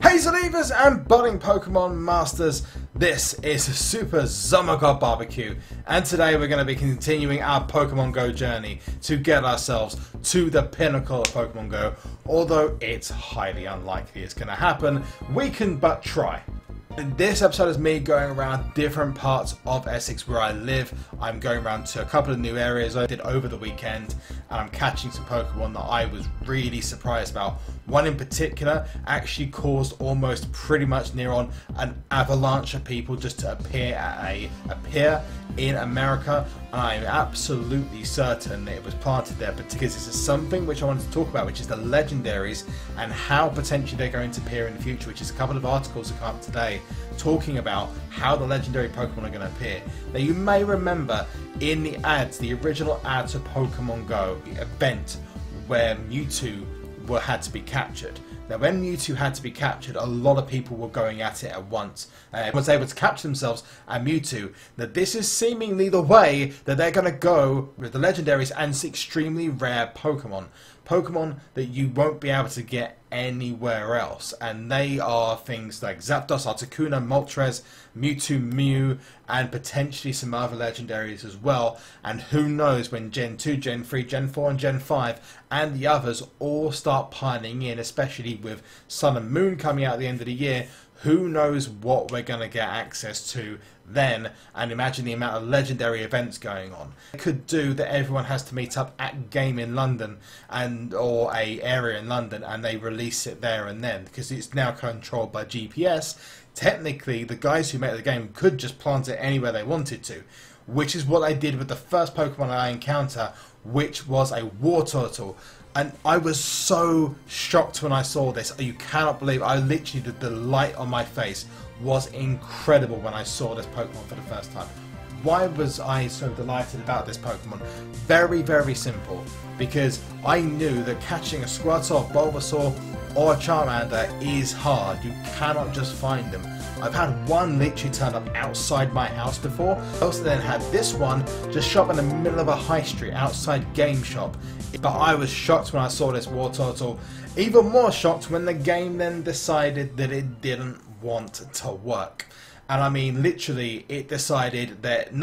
Hey Zalivas and budding Pokemon Masters, this is SUPERZOMGBBQ and today we're going to be continuing our Pokemon Go journey to get ourselves to the pinnacle of Pokemon Go. Although it's highly unlikely it's going to happen, we can but try. This episode is me going around different parts of Essex where I live. I'm going around to a couple of new areas I did over the weekend and I'm catching some Pokemon that I was really surprised about. One in particular actually caused almost pretty much near on an avalanche of people just to appear at a pier in America. I'm absolutely certain that it was planted there because this is something which I wanted to talk about, which is the legendaries and how potentially they're going to appear in the future, which is a couple of articles that come up today talking about how the legendary Pokemon are going to appear. Now you may remember in the ads, the original ads of Pokemon Go, the event where Mewtwo had to be captured. Now when Mewtwo had to be captured, a lot of people were going at it at once. Was able to capture themselves and Mewtwo. Now this is seemingly the way that they're going to go with the legendaries and extremely rare Pokemon. Pokemon that you won't be able to get anywhere else, and they are things like Zapdos, Articuno, Moltres, Mewtwo, Mew, and potentially some other legendaries as well. And who knows when Gen 2, Gen 3, Gen 4 and Gen 5 and the others all start piling in, especially with Sun and Moon coming out at the end of the year. Who knows what we're going to get access to then, and imagine the amount of legendary events going on. It could do that everyone has to meet up at game in London or a area in London and they release it there and then, because it's now controlled by GPS. Technically the guys who make the game could just plant it anywhere they wanted to, which is what I did with the first Pokemon I encountered, which was a War Turtle. And I was so shocked when I saw this. You cannot believe, I literally, the light on my face was incredible when I saw this Pokemon for the first time. Why was I so delighted about this Pokemon? Very, very simple. Because I knew that catching a Squirtle, Bulbasaur or a Charmander is hard. You cannot just find them. I've had one literally turn up outside my house before. I also then had this one just shop in the middle of a high street outside Game Shop. But I was shocked when I saw this War Turtle. Even more shocked when the game then decided that it didn't want to work. And I mean, literally, it decided that we're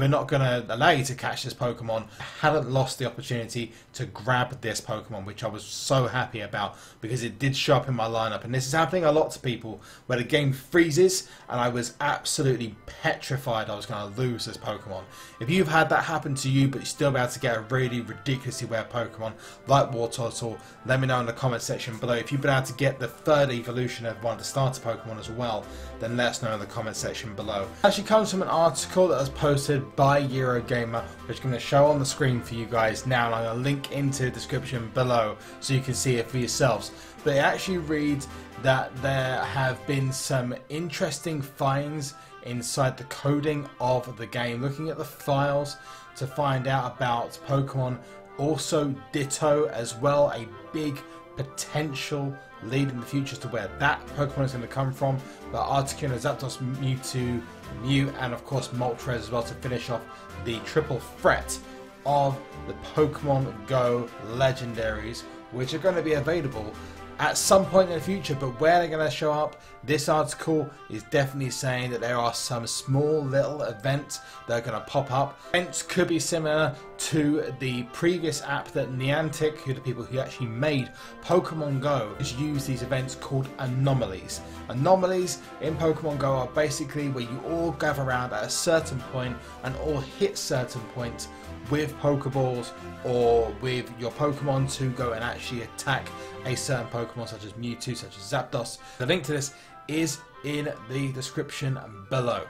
not going to allow you to catch this Pokemon. I hadn't lost the opportunity to grab this Pokemon, which I was so happy about because it did show up in my lineup. And this is happening a lot to people where the game freezes and I was absolutely petrified I was going to lose this Pokemon. If you've had that happen to you but you're still able to get a really ridiculously rare Pokemon like War Turtle, let me know in the comment section below. If you've been able to get the third evolution of one of the starter Pokemon as well, then let us know in the comment section below. It actually comes from an article that was posted by Eurogamer, which I'm going to show on the screen for you guys now, and I'm going to link into the description below so you can see it for yourselves. But it actually reads that there have been some interesting finds inside the coding of the game, looking at the files to find out about Pokemon. Also Ditto as well, a big potential lead in the future as to where that Pokemon is going to come from. But Articuno, Zapdos, Mewtwo, Mew and of course Moltres as well to finish off the triple threat of the Pokemon Go legendaries, which are going to be available at some point in the future. But where they're going to show up, this article is definitely saying that there are some small little events that are going to pop up. Events could be similar to the previous app that Niantic, who are the people who actually made Pokemon Go, has used these events called anomalies. Anomalies in Pokemon Go are basically where you all gather around at a certain point and all hit certain points with Pokeballs or with your Pokemon to go and actually attack a certain Pokemon such as Mewtwo, such as Zapdos. The link to this is in the description below.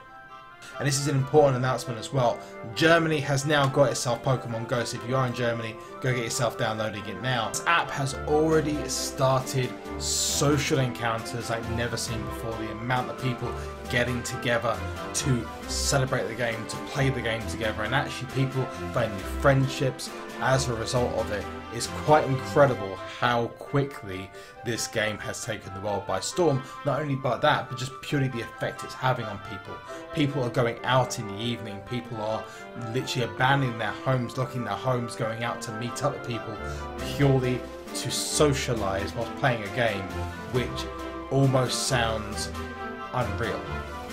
And this is an important announcement as well. Germany has now got itself Pokemon Go, so if you are in Germany, go get yourself downloading it now. This app has already started social encounters like never seen before. The amount of people getting together to celebrate the game, to play the game together, and actually people finding friendships as a result of it is quite incredible how quickly this game has taken the world by storm. Not only by that, but just purely the effect it's having on people. People are going out in the evening, people are literally abandoning their homes, locking their homes, going out to meet up with people purely to socialise whilst playing a game, which almost sounds unreal.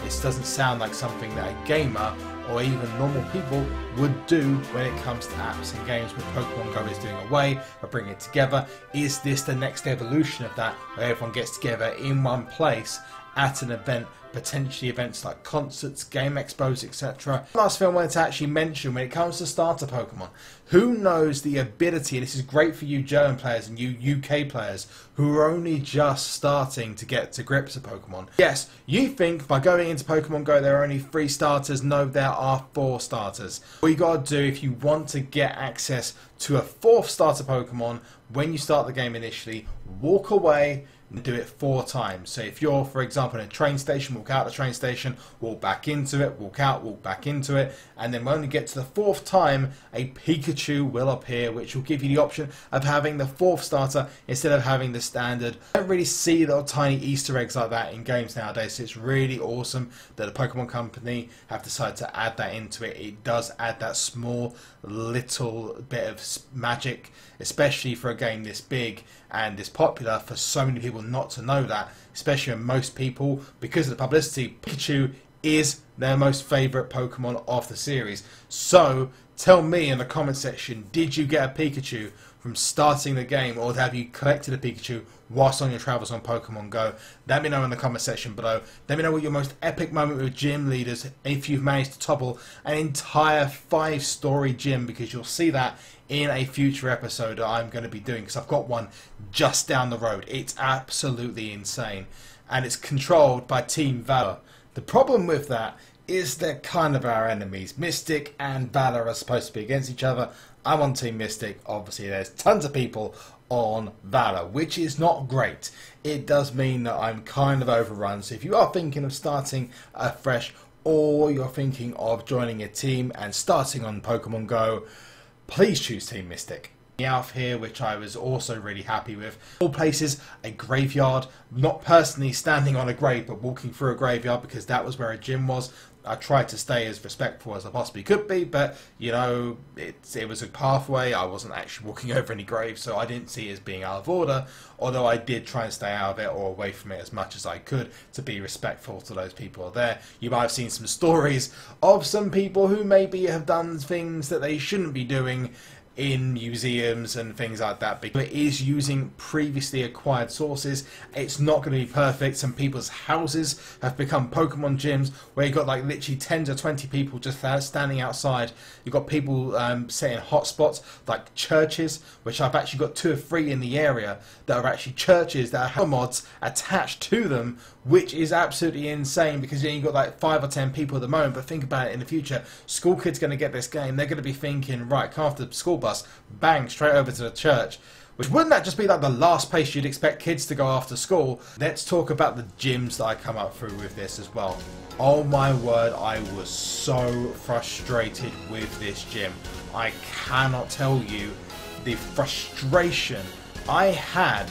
This doesn't sound like something that a gamer or even normal people would do when it comes to apps and games. What Pokemon Go is doing away or bringing it together. Is this the next evolution of that, where everyone gets together in one place at an event, potentially events like concerts, game expos, etc. Last thing I wanted to actually mention, when it comes to starter Pokemon, who knows the ability, and this is great for you German players and you UK players who are only just starting to get to grips with Pokemon. Yes, you think by going into Pokemon Go there are only 3 starters. No, there are 4 starters. All you gotta do if you want to get access to a 4th starter Pokemon when you start the game initially, walk away and do it 4 times. So if you're, for example, in a train station, walk out the train station, walk back into it, walk out, walk back into it, and then when you get to the 4th time, a Pikachu will appear, which will give you the option of having the 4th starter instead of having the standard. I don't really see little tiny Easter eggs like that in games nowadays, so it's really awesome that the Pokemon Company have decided to add that into it. It does add that small little bit of magic, especially for a game this big and this popular, for so many people not to know that, especially when most people, because of the publicity, Pikachu is their most favourite Pokemon of the series. So tell me in the comment section, did you get a Pikachu from starting the game, or have you collected a Pikachu whilst on your travels on Pokemon Go? Let me know in the comment section below. Let me know what your most epic moment with gym leaders, if you've managed to topple an entire 5-story gym, because you'll see that in a future episode that I'm going to be doing, because I've got one just down the road. It's absolutely insane, and it's controlled by Team Valor. The problem with that is they're kind of our enemies. Mystic and Valor are supposed to be against each other. I'm on Team Mystic. Obviously there's tons of people on Valor, which is not great. It does mean that I'm kind of overrun. So if you are thinking of starting afresh, or you're thinking of joining a team and starting on Pokemon Go, please choose Team Mystic. Meowth here, which I was also really happy with. All places, a graveyard, not personally standing on a grave, but walking through a graveyard, because that was where a gym was. I tried to stay as respectful as I possibly could be, but you know, it was a pathway. I wasn't actually walking over any graves, so I didn't see it as being out of order, although I did try and stay out of it or away from it as much as I could to be respectful to those people there. You might have seen some stories of some people who maybe have done things that they shouldn't be doing in museums and things like that, because it is using previously acquired sources. It's not going to be perfect. Some people's houses have become Pokemon gyms where you've got like literally 10 to 20 people just standing outside. You've got people setting hotspots like churches, which I've actually got 2 or 3 in the area that are actually churches that have mods attached to them, which is absolutely insane, because then you've got like 5 or 10 people at the moment. But think about it in the future, school kids going to get this game, they're going to be thinking, right, come after the school bus, bang, straight over to the church. Which, wouldn't that just be like the last place you'd expect kids to go after school? Let's talk about the gyms that I come up through with this as well. Oh my word, I was so frustrated with this gym. I cannot tell you the frustration I had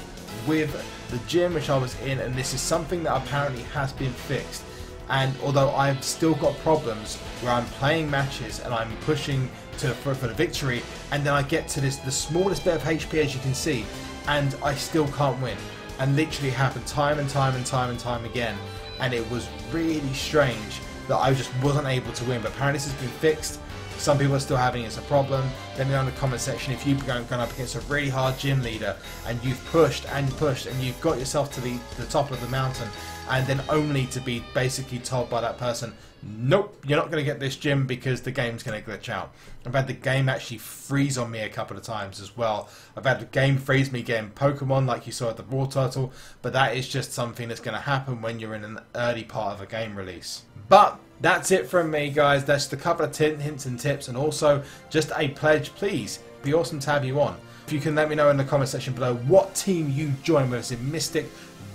with the gym which I was in, and this is something that apparently has been fixed. And although I've still got problems where I'm playing matches and I'm pushing for the victory, and then I get to the smallest bit of HP, as you can see, and I still can't win. And literally happened time and time and time and time again. And it was really strange that I just wasn't able to win. But apparently this has been fixed. Some people are still having it as a problem. Let me know in the comment section if you've gone up against a really hard gym leader and you've pushed and pushed and you've got yourself to the top of the mountain, and then only to be basically told by that person, nope, you're not going to get this gym because the game's going to glitch out. I've had the game actually freeze on me a couple of times as well. I've had the game freeze me getting Pokemon like you saw at the Raw Turtle, but that is just something that's going to happen when you're in an early part of a game release. But that's it from me, guys. That's a couple of hints and tips, and also just a pledge. Please, it'd be awesome to have you on. If you can let me know in the comment section below what team you join with us in Mystic,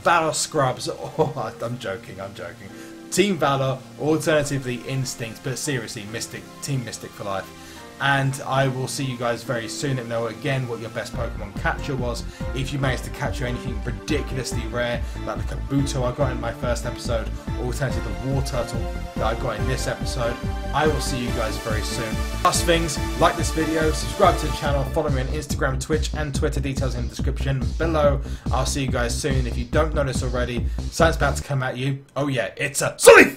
Valor Scrubs. Oh, I'm joking. Team Valor, alternatively Instinct, but seriously, Mystic, Team Mystic for life. and I will see you guys very soon. Let me know again what your best Pokemon capture was. If you managed to capture anything ridiculously rare, like the Kabuto I got in my first episode, or alternatively the Wartortle that I got in this episode, I will see you guys very soon. Last things, like this video, subscribe to the channel, follow me on Instagram, Twitch and Twitter, details in the description below. I'll see you guys soon. If you don't know this already, something's about to come at you. Oh yeah, it's a Sully!